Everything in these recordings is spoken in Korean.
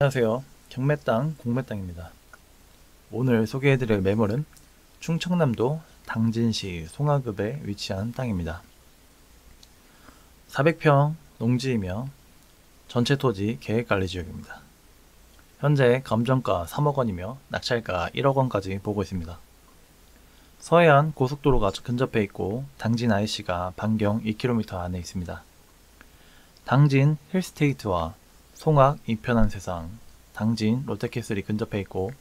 안녕하세요. 경매땅 공매땅입니다. 오늘 소개해드릴 매물은 충청남도 당진시 송화읍에 위치한 땅입니다. 400평 농지이며 전체 토지 계획관리지역입니다. 현재 감정가 3억원이며 낙찰가 1억원까지 보고 있습니다. 서해안 고속도로가 근접해 있고 당진 IC가 반경 2km 안에 있습니다. 당진 힐스테이트와 송악 이편한 세상, 당진 롯데캐슬이 근접해 있고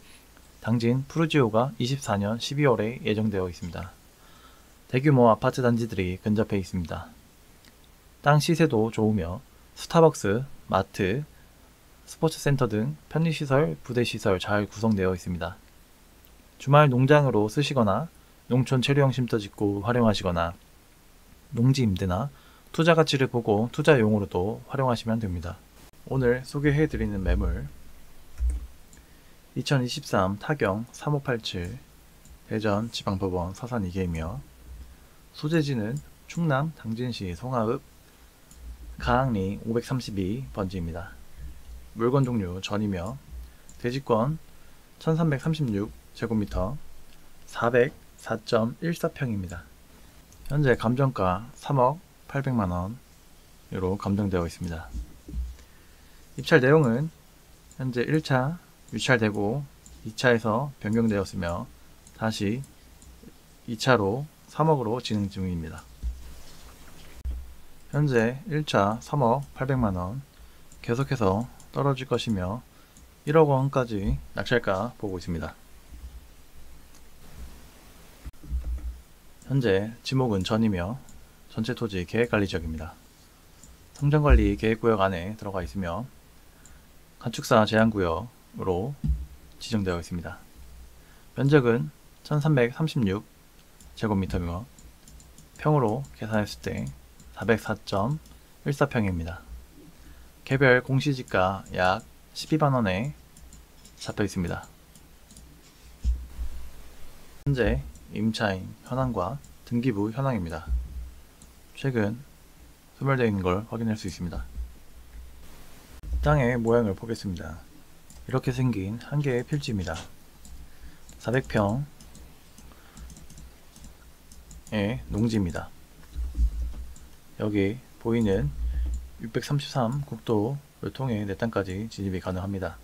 당진 푸르지오가 24년 12월에 예정되어 있습니다. 대규모 아파트 단지들이 근접해 있습니다. 땅 시세도 좋으며 스타벅스, 마트, 스포츠센터 등 편의시설, 부대시설 잘 구성되어 있습니다. 주말 농장으로 쓰시거나 농촌 체류형 쉼터 짓고 활용하시거나 농지 임대나 투자 가치를 보고 투자용으로도 활용하시면 됩니다. 오늘 소개해드리는 매물 2023 타경 3587 대전지방법원 서산 2개이며 소재지는 충남 당진시 송화읍 가항리 532 번지입니다. 물건 종류 전이며 대지권 1336제곱미터 404.14평입니다. 현재 감정가 3억 800만원으로 감정되어 있습니다. 입찰 내용은 현재 1차 유찰되고 2차에서 변경되었으며 다시 2차로 3억으로 진행 중입니다. 현재 1차 3억 800만원 계속해서 떨어질 것이며 1억원까지 낙찰가 보고 있습니다. 현재 지목은 전이며 전체 토지 계획관리지역입니다. 성전관리 계획구역 안에 들어가 있으며 건축사 제한구역으로 지정되어 있습니다. 면적은 1336제곱미터이며 평으로 계산했을 때 404.14평입니다. 개별 공시지가 약 12만원에 잡혀 있습니다. 현재 임차인 현황과 등기부 현황입니다. 최근 소멸되어 있는 걸 확인할 수 있습니다. 땅의 모양을 보겠습니다. 이렇게 생긴 한 개의 필지입니다. 400평의 농지입니다. 여기 보이는 633 국도를 통해 내 땅까지 진입이 가능합니다.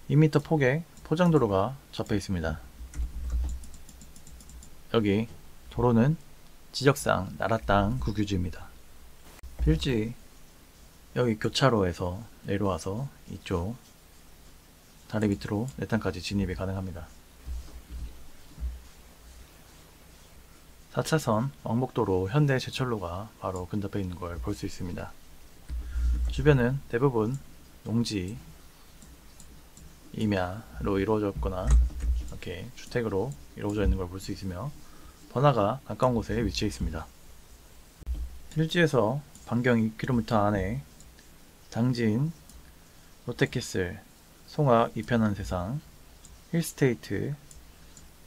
2m 폭의 포장도로가 접해 있습니다. 여기 도로는 지적상 나라땅 국유지입니다. 필지 여기 교차로에서 내려와서 이쪽 다리 밑으로 내 땅까지 진입이 가능합니다. 4차선 왕복도로 현대 제철로가 바로 근접해 있는 걸 볼 수 있습니다. 주변은 대부분 농지 임야로 이루어졌거나 이렇게 주택으로 이루어져 있는 걸 볼 수 있으며 번화가 가까운 곳에 위치해 있습니다. 필지에서 반경 2km 안에 당진, 롯데캐슬, 송악 이편한 세상, 힐스테이트,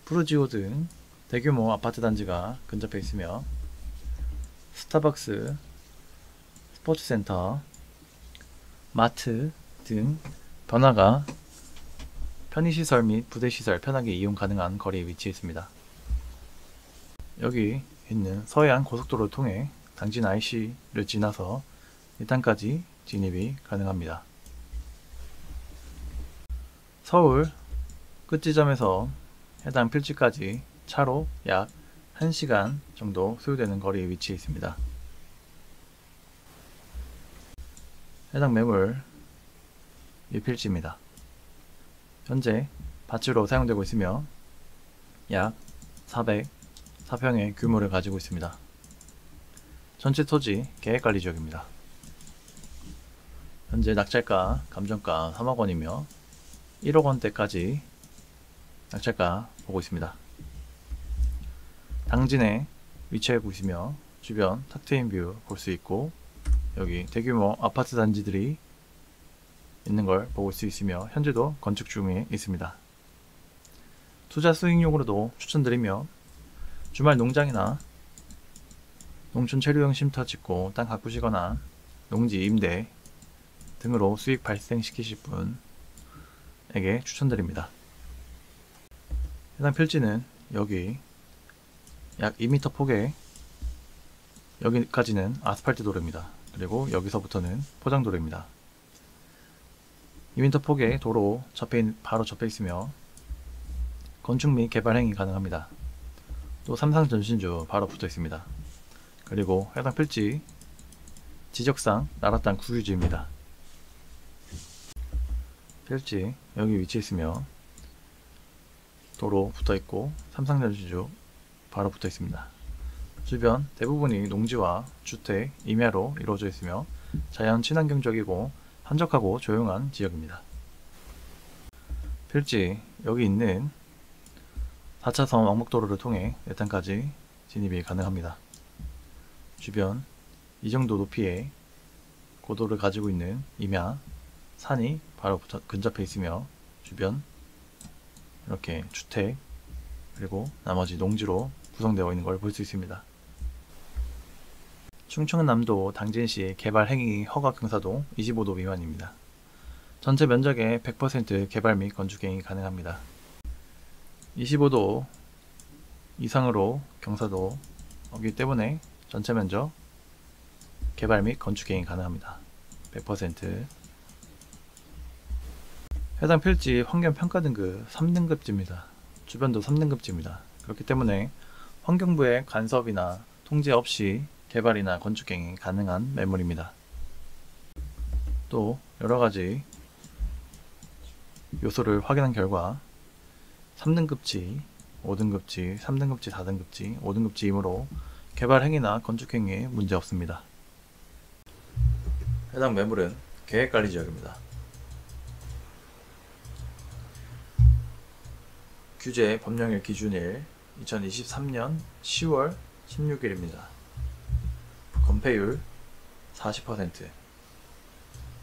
푸르지오 등 대규모 아파트 단지가 근접해 있으며 스타벅스, 스포츠센터, 마트 등 번화가 편의시설 및 부대시설 편하게 이용 가능한 거리에 위치해 있습니다. 여기 있는 서해안 고속도로를 통해 당진 IC를 지나서 이 땅까지 진입이 가능합니다. 서울 끝지점에서 해당 필지까지 차로 약 1시간 정도 소요되는 거리에 위치해 있습니다. 해당 매물 이 필지입니다. 현재 밭으로 사용되고 있으며 약 404평의 규모를 가지고 있습니다. 전체 토지 계획관리지역입니다. 현재 낙찰가 감정가 3억원이며 1억원대까지 낙찰가 보고 있습니다. 당진에 위치하고 있으며 주변 탁 트인 뷰 볼 수 있고 여기 대규모 아파트 단지들이 있는 걸 볼 수 있으며 현재도 건축 중에 있습니다. 투자 수익용으로도 추천드리며 주말 농장이나 농촌 체류형 쉼터 짓고 땅 가꾸시거나 농지 임대 등으로 수익 발생시키실 분에게 추천드립니다. 해당 필지는 여기 약 2m 폭에 여기까지는 아스팔트 도로입니다. 그리고 여기서부터는 포장도로입니다. 2m 폭의 도로 바로 접해 있으며 건축 및 개발 행위 가능합니다. 또 삼상 전신주 바로 붙어 있습니다. 그리고 해당 필지 지적상 나라 땅 국유지입니다. 필지 여기 위치해 있으며 도로 붙어 있고 삼상 전신주 바로 붙어 있습니다. 주변 대부분이 농지와 주택, 임야로 이루어져 있으며 자연 친환경적이고 한적하고 조용한 지역입니다. 필지 여기 있는 4차선 왕복도로를 통해 내탄까지 진입이 가능합니다. 주변 이 정도 높이의 고도를 가지고 있는 임야, 산이 바로 근접해 있으며 주변 이렇게 주택 그리고 나머지 농지로 구성되어 있는 걸 볼 수 있습니다. 충청남도 당진시 개발 행위 허가 경사도 25도 미만입니다. 전체 면적의 100% 개발 및 건축 행위 가능합니다. 25도 이상으로 경사도이기 때문에 전체 면적 개발 및 건축 행위 가능합니다. 100%. 해당 필지 환경 평가 등급 3등급지입니다. 주변도 3등급지입니다. 그렇기 때문에 환경부의 간섭이나 통제 없이 개발이나 건축 행위 가능한 매물입니다. 또 여러가지 요소를 확인한 결과 3등급지, 5등급지, 3등급지, 4등급지, 5등급지이므로 개발 행위나 건축 행위에 문제 없습니다. 해당 매물은 계획관리지역입니다. 규제 법령일 기준일 2023년 10월 16일입니다. 건폐율 40%,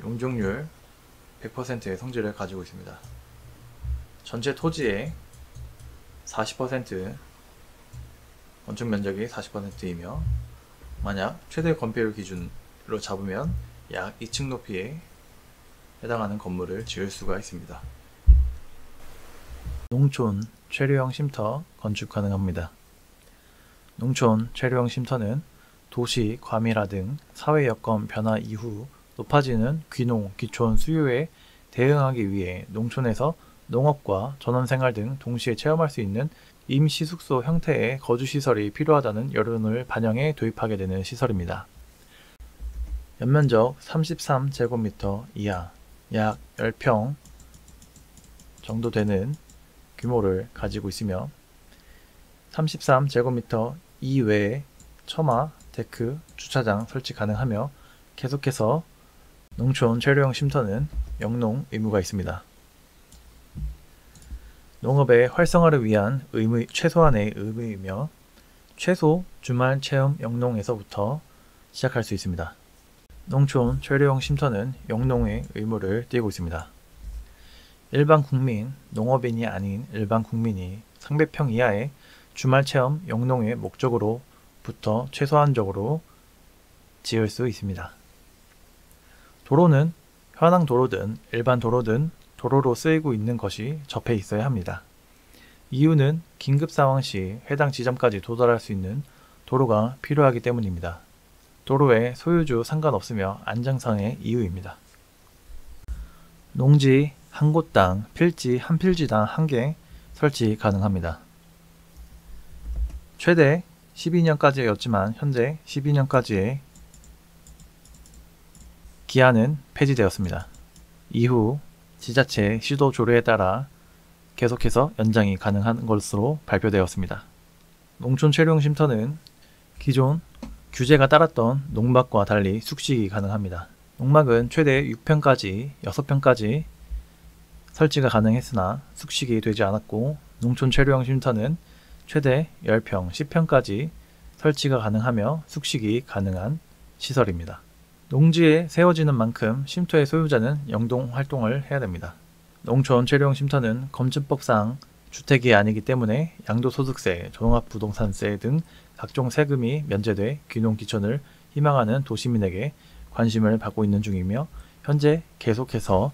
용적률 100%의 성질을 가지고 있습니다. 전체 토지의 40%, 건축 면적이 40%이며 만약 최대 건폐율 기준으로 잡으면 약 2층 높이에 해당하는 건물을 지을 수가 있습니다. 농촌 체류형 쉼터 건축 가능합니다. 농촌 체류형 쉼터는 도시, 과밀화 등 사회 여건 변화 이후 높아지는 귀농, 귀촌 수요에 대응하기 위해 농촌에서 농업과 전원생활 등 동시에 체험할 수 있는 임시 숙소 형태의 거주시설이 필요하다는 여론을 반영해 도입하게 되는 시설입니다. 연면적 33제곱미터 이하, 약 10평 정도 되는 규모를 가지고 있으며 33제곱미터 이외에 처마, 데크, 주차장 설치 가능하며 계속해서 농촌 체류형 쉼터는 영농 의무가 있습니다. 농업의 활성화를 위한 최소한의 의무이며 최소 주말 체험 영농에서부터 시작할 수 있습니다. 농촌 체류형 쉼터는 영농의 의무를 띠고 있습니다. 일반 국민, 농업인이 아닌 일반 국민이 상배평 이하의 주말 체험 영농의 목적으로부터 최소한적으로 지을 수 있습니다. 도로는 현황 도로든 일반 도로든 도로로 쓰이고 있는 것이 접해 있어야 합니다. 이유는 긴급 상황 시 해당 지점까지 도달할 수 있는 도로가 필요하기 때문입니다. 도로에 소유주 상관없으며 안정상의 이유입니다. 농지 한 곳당 필지 한 필지당 1개 설치 가능합니다. 최대 12년까지였지만 현재 12년까지의 기한은 폐지되었습니다. 이후 지자체 시도 조례에 따라 계속해서 연장이 가능한 것으로 발표되었습니다. 농촌 체류형 쉼터는 기존 규제가 따랐던 농막과 달리 숙식이 가능합니다. 농막은 최대 6평까지 6평까지 설치가 가능했으나 숙식이 되지 않았고 농촌 체류형 쉼터는 최대 10평, 10평까지 설치가 가능하며 숙식이 가능한 시설입니다. 농지에 세워지는 만큼 쉼터의 소유자는 영농 활동을 해야 됩니다. 농촌 체류형 쉼터는 검증법상 주택이 아니기 때문에 양도소득세, 종합부동산세 등 각종 세금이 면제돼 귀농 귀촌을 희망하는 도시민에게 관심을 받고 있는 중이며 현재 계속해서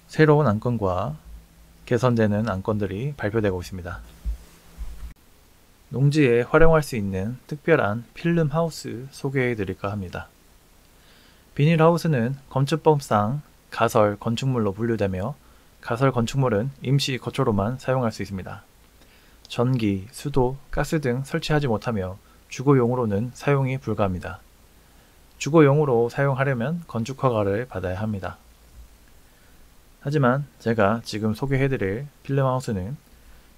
새로운 안건과 개선되는 안건들이 발표되고 있습니다. 농지에 활용할 수 있는 특별한 필름하우스 소개해 드릴까 합니다. 비닐하우스는 건축법상 가설 건축물로 분류되며 가설 건축물은 임시 거처로만 사용할 수 있습니다. 전기, 수도, 가스 등 설치하지 못하며 주거용으로는 사용이 불가합니다. 주거용으로 사용하려면 건축허가를 받아야 합니다. 하지만 제가 지금 소개해드릴 필름하우스는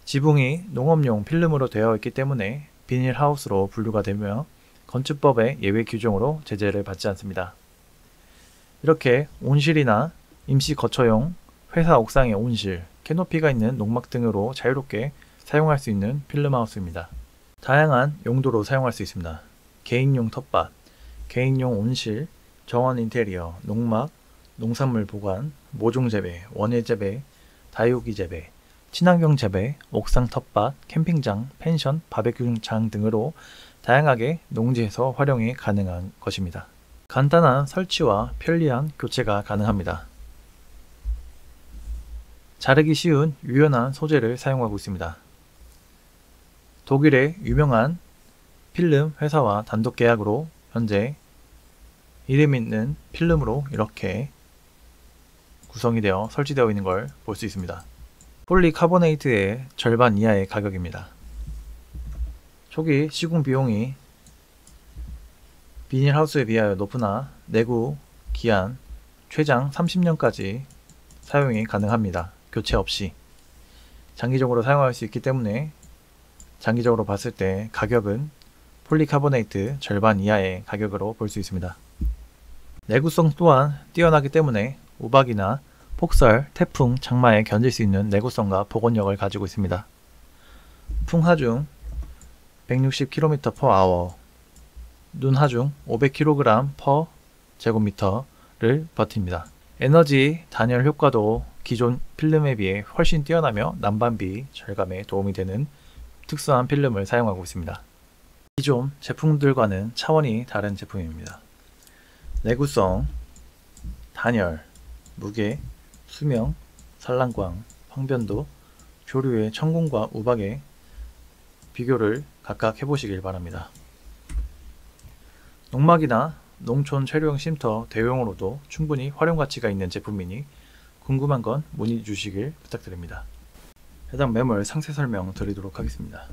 지붕이 농업용 필름으로 되어 있기 때문에 비닐하우스로 분류가 되며 건축법의 예외 규정으로 제재를 받지 않습니다. 이렇게 온실이나 임시 거처용, 회사 옥상의 온실, 캐노피가 있는 농막 등으로 자유롭게 사용할 수 있는 필름하우스입니다. 다양한 용도로 사용할 수 있습니다. 개인용 텃밭, 개인용 온실, 정원 인테리어, 농막, 농산물 보관, 모종 재배, 원예 재배, 다육이 재배, 친환경 재배, 옥상 텃밭, 캠핑장, 펜션, 바베큐장 등으로 다양하게 농지에서 활용이 가능한 것입니다. 간단한 설치와 편리한 교체가 가능합니다. 자르기 쉬운 유연한 소재를 사용하고 있습니다. 독일의 유명한 필름 회사와 단독 계약으로 현재 이름 있는 필름으로 이렇게 구성이 되어 설치되어 있는 걸 볼 수 있습니다. 폴리카보네이트의 절반 이하의 가격입니다. 초기 시공 비용이 비닐하우스에 비하여 높으나 내구 기한 최장 30년까지 사용이 가능합니다. 교체 없이 장기적으로 사용할 수 있기 때문에 장기적으로 봤을 때 가격은 폴리카보네이트 절반 이하의 가격으로 볼 수 있습니다. 내구성 또한 뛰어나기 때문에 우박이나 폭설, 태풍, 장마에 견딜 수 있는 내구성과 복원력을 가지고 있습니다. 풍하중 160km/h, 눈하중 500kg/제곱미터를 버팁니다. 에너지 단열 효과도 기존 필름에 비해 훨씬 뛰어나며 난방비 절감에 도움이 되는 특수한 필름을 사용하고 있습니다. 기존 제품들과는 차원이 다른 제품입니다. 내구성, 단열, 무게, 수명, 산란광, 황변도, 조류의 천공과 우박의 비교를 각각 해보시길 바랍니다. 농막이나 농촌 재료용 쉼터 대용으로도 충분히 활용가치가 있는 제품이니 궁금한 건 문의 주시길 부탁드립니다. 해당 매물 상세 설명 드리도록 하겠습니다.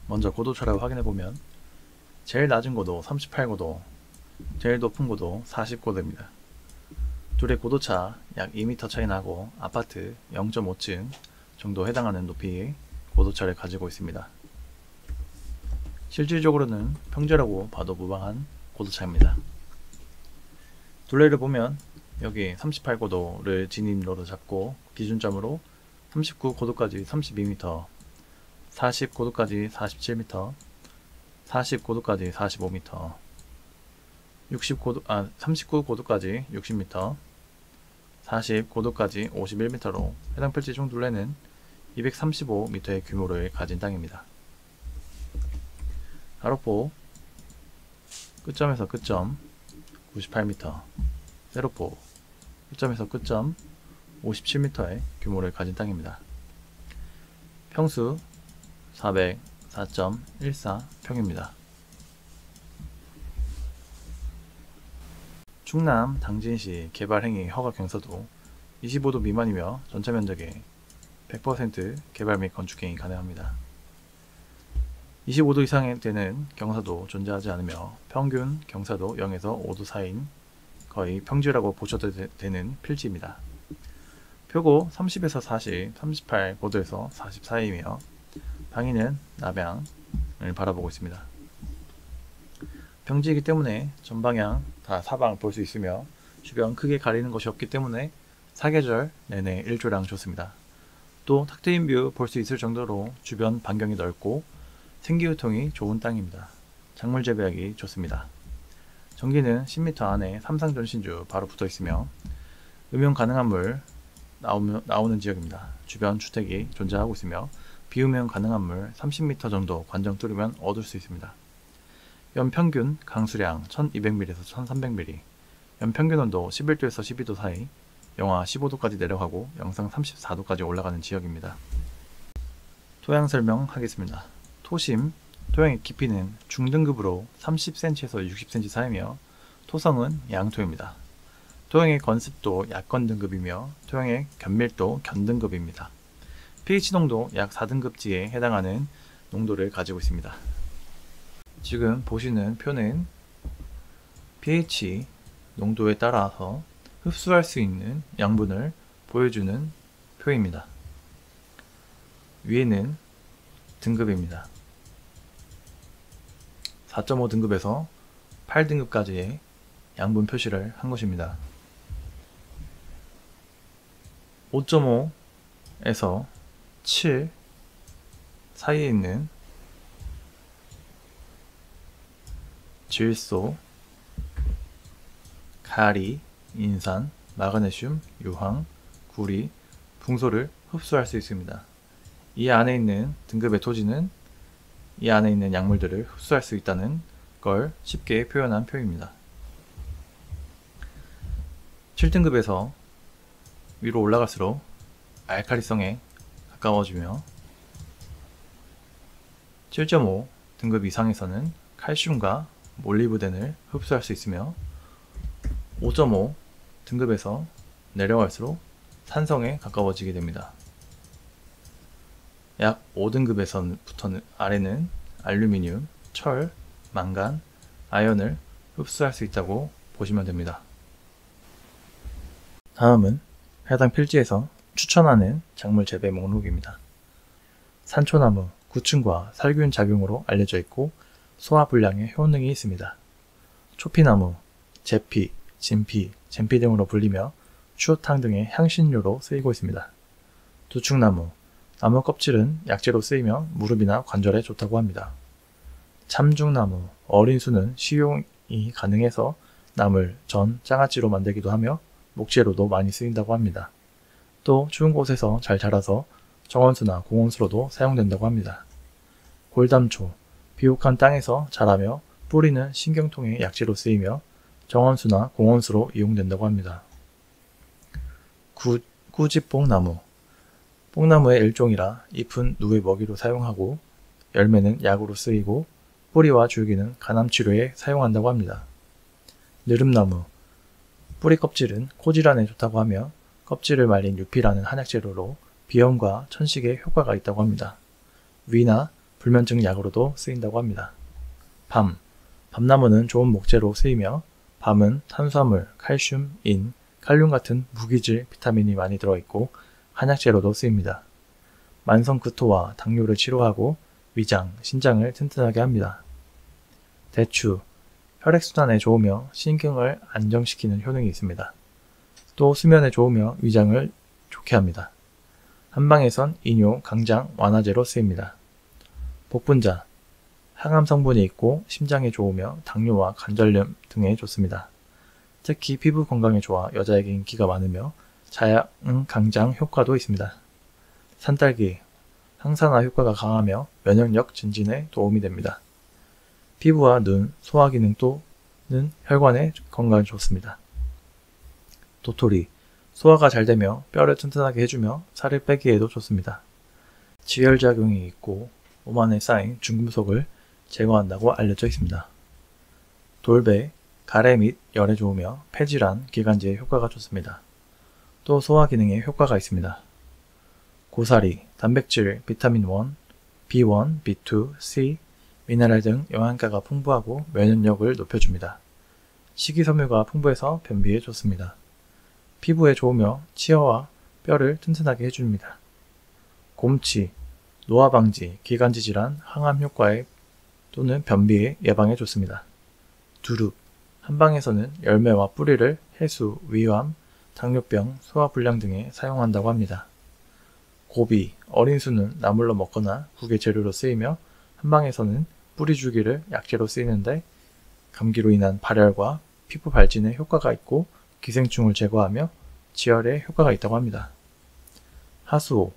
먼저 고도차를 확인해보면 제일 낮은 고도 38고도, 제일 높은 고도 40고도입니다. 둘의 고도차 약 2m 차이 나고 아파트 0.5층 정도 해당하는 높이의 고도차를 가지고 있습니다. 실질적으로는 평지라고 봐도 무방한 고도차입니다. 둘레를 보면 여기 38고도를 진입로로 잡고 기준점으로 39고도까지 32m, 40고도까지 47m, 40고도까지 45m, 39고도까지 60m, 40고도까지 51m로 해당 필지 총 둘레는 235m의 규모를 가진 땅입니다. 가로포 끝점에서 끝점 98m, 세로포 끝점에서 끝점 57m의 규모를 가진 땅입니다. 평수 404.14평입니다. 충남 당진시 개발행위 허가 경사도 25도 미만이며 전체 면적의 100% 개발 및 건축행위 가능합니다. 25도 이상이 되는 경사도 존재하지 않으며 평균 경사도 0에서 5도 사이인 거의 평지라고 보셔도 되는 필지입니다. 표고 30에서 40, 38고도에서 40 사이이며 방위는 남향을 바라보고 있습니다. 평지이기 때문에 전방향 다 사방 볼 수 있으며 주변 크게 가리는 것이 없기 때문에 사계절 내내 일조량 좋습니다. 또 탁트인 뷰 볼 수 있을 정도로 주변 반경이 넓고 생기유통이 좋은 땅입니다. 작물 재배하기 좋습니다. 전기는 10m 안에 삼상전신주 바로 붙어 있으며 음용 가능한 물 나오는 지역입니다. 주변 주택이 존재하고 있으며 비음용 가능한 물 30m 정도 관정 뚫으면 얻을 수 있습니다. 연평균 강수량 1200ml에서 1300ml, 연평균 온도 11도에서 12도 사이, 영하 15도까지 내려가고 영상 34도까지 올라가는 지역입니다. 토양 설명하겠습니다. 토심, 토양의 깊이는 중등급으로 30cm에서 60cm 사이며 토성은 양토입니다. 토양의 건습도 약건 등급이며 토양의 견밀도 견등급입니다. pH 농도 약 4등급지에 해당하는 농도를 가지고 있습니다. 지금 보시는 표는 pH 농도에 따라서 흡수할 수 있는 양분을 보여주는 표입니다. 위에는 등급입니다. 4.5 등급에서 8등급까지의 양분 표시를 한 것입니다. 5.5에서 7 사이에 있는 질소, 가리, 인산, 마그네슘, 유황, 구리, 붕소를 흡수할 수 있습니다. 이 안에 있는 등급의 토지는 이 안에 있는 약물들을 흡수할 수 있다는 걸 쉽게 표현한 표입니다. 7등급에서 위로 올라갈수록 알칼리성에 가까워지며 7.5 등급 이상에서는 칼슘과 몰리브덴을 흡수할 수 있으며 5.5 등급에서 내려갈수록 산성에 가까워지게 됩니다. 약 5등급에서부터는 아래는 알루미늄, 철, 망간, 아연을 흡수할 수 있다고 보시면 됩니다. 다음은 해당 필지에서 추천하는 작물 재배 목록입니다. 산초나무, 구충과 살균 작용으로 알려져 있고 소화 불량에 효능이 있습니다. 초피나무, 제피, 진피, 젠피 등으로 불리며 추어탕 등의 향신료로 쓰이고 있습니다. 두충나무, 나무 껍질은 약재로 쓰이며 무릎이나 관절에 좋다고 합니다. 참중나무, 어린 수는 식용이 가능해서 나물, 전, 장아찌로 만들기도 하며 목재로도 많이 쓰인다고 합니다. 또 추운 곳에서 잘 자라서 정원수나 공원수로도 사용된다고 합니다. 골담초, 비옥한 땅에서 자라며 뿌리는 신경통의 약재로 쓰이며 정원수나 공원수로 이용된다고 합니다. 꾸지뽕나무, 뽕나무의 일종이라 잎은 누의 먹이로 사용하고 열매는 약으로 쓰이고 뿌리와 줄기는 간암치료에 사용한다고 합니다. 느릅나무, 뿌리 껍질은 코질환에 좋다고 하며 껍질을 말린 유피라는 한약재료로 비염과 천식에 효과가 있다고 합니다. 위나 불면증 약으로도 쓰인다고 합니다. 밤나무는 좋은 목재로 쓰이며 밤은 탄수화물, 칼슘, 인, 칼륨 같은 무기질 비타민이 많이 들어있고 한약재로도 쓰입니다. 만성구토와 당뇨를 치료하고 위장, 신장을 튼튼하게 합니다. 대추, 혈액순환에 좋으며 신경을 안정시키는 효능이 있습니다. 또 수면에 좋으며 위장을 좋게 합니다. 한방에선 이뇨, 강장, 완화제로 쓰입니다. 복분자, 항암 성분이 있고 심장에 좋으며 당뇨와 관절염 등에 좋습니다. 특히 피부 건강에 좋아 여자에게 인기가 많으며 자양 강장 효과도 있습니다. 산딸기, 항산화 효과가 강하며 면역력 증진에 도움이 됩니다. 피부와 눈, 소화기능 또는 혈관의 건강에 좋습니다. 도토리, 소화가 잘 되며 뼈를 튼튼하게 해주며 살을 빼기에도 좋습니다. 지혈작용이 있고 몸 안에 쌓인 중금속을 제거한다고 알려져 있습니다. 돌배, 가래 및 열에 좋으며 폐질환, 기관지에 효과가 좋습니다. 또 소화 기능에 효과가 있습니다. 고사리, 단백질, 비타민 1, B1, B2, C, 미네랄 등 영양가가 풍부하고 면역력을 높여줍니다. 식이섬유가 풍부해서 변비에 좋습니다. 피부에 좋으며 치아와 뼈를 튼튼하게 해줍니다. 곰치, 노화 방지, 기관지 질환, 항암 효과에 또는 변비의 예방에 좋습니다. 두릅, 한방에서는 열매와 뿌리를 해수, 위암, 당뇨병, 소화불량 등에 사용한다고 합니다. 고비, 어린 수는 나물로 먹거나 국의 재료로 쓰이며 한방에서는 뿌리 줄기를 약재로 쓰이는데 감기로 인한 발열과 피부 발진에 효과가 있고 기생충을 제거하며 지혈에 효과가 있다고 합니다. 하수오,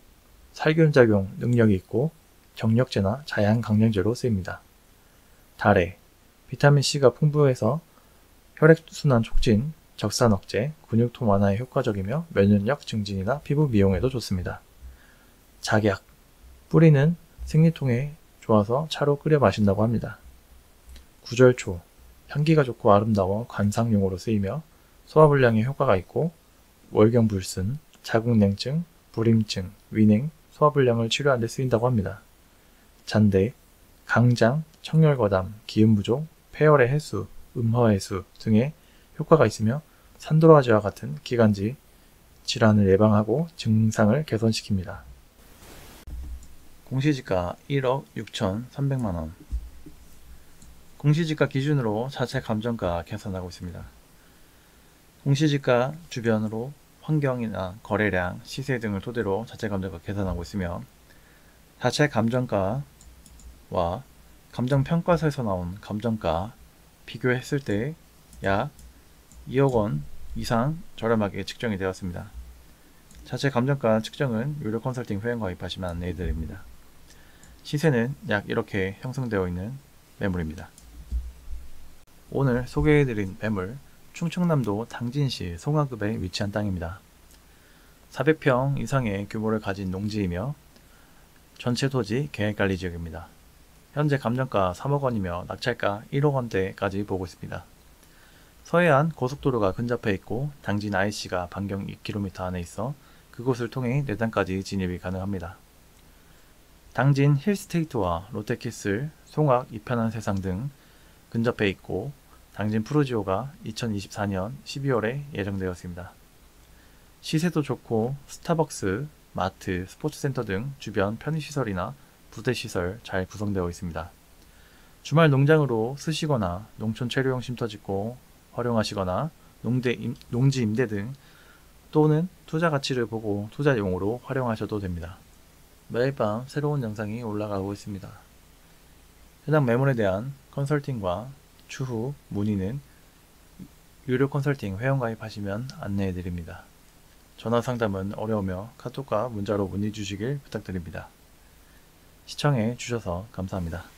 살균작용 능력이 있고 정력제나 자양강량제로 쓰입니다. 다래, 비타민C가 풍부해서 혈액순환 촉진, 적산 억제, 근육통 완화에 효과적이며 면역력 증진이나 피부 미용에도 좋습니다. 작약, 뿌리는 생리통에 좋아서 차로 끓여 마신다고 합니다. 구절초, 향기가 좋고 아름다워 관상용으로 쓰이며 소화불량에 효과가 있고 월경불순, 자궁냉증, 불임증, 위냉, 소화불량을 치료하는 데 쓰인다고 합니다. 잔대, 강장, 청열거담, 기운부족, 폐열의 해수, 음허해수 등의 효과가 있으며 산도라지와 같은 기관지 질환을 예방하고 증상을 개선시킵니다. 공시지가 1억 6,300만원. 공시지가 기준으로 자체 감정가 계산하고 있습니다. 공시지가 주변으로 환경이나 거래량, 시세 등을 토대로 자체 감정가 계산하고 있으며 자체 감정가와 감정평가서에서 나온 감정가 비교했을 때 약 2억원 이상 저렴하게 측정이 되었습니다. 자체 감정가 측정은 유료 컨설팅 회원 가입하시면 안내해드립니다. 시세는 약 이렇게 형성되어 있는 매물입니다. 오늘 소개해드린 매물, 충청남도 당진시 송화읍에 위치한 땅입니다. 400평 이상의 규모를 가진 농지이며 전체 토지 계획관리지역입니다. 현재 감정가 3억원이며 낙찰가 1억원대까지 보고 있습니다. 서해안 고속도로가 근접해 있고 당진 IC가 반경 2km 안에 있어 그곳을 통해 내단까지 진입이 가능합니다. 당진 힐스테이트와 롯데캐슬, 송악 이편한 세상 등 근접해 있고 당진 푸르지오가 2024년 12월에 예정되었습니다. 시세도 좋고 스타벅스, 마트, 스포츠센터 등 주변 편의시설이나 부대시설 잘 구성되어 있습니다. 주말 농장으로 쓰시거나 농촌 체류용 쉼터 짓고 활용하시거나 농지 임대 등 또는 투자 가치를 보고 투자용으로 활용하셔도 됩니다. 매일 밤 새로운 영상이 올라가고 있습니다. 해당 매물에 대한 컨설팅과 추후 문의는 유료 컨설팅 회원가입하시면 안내해드립니다. 전화 상담은 어려우며 카톡과 문자로 문의 주시길 부탁드립니다. 시청해 주셔서 감사합니다.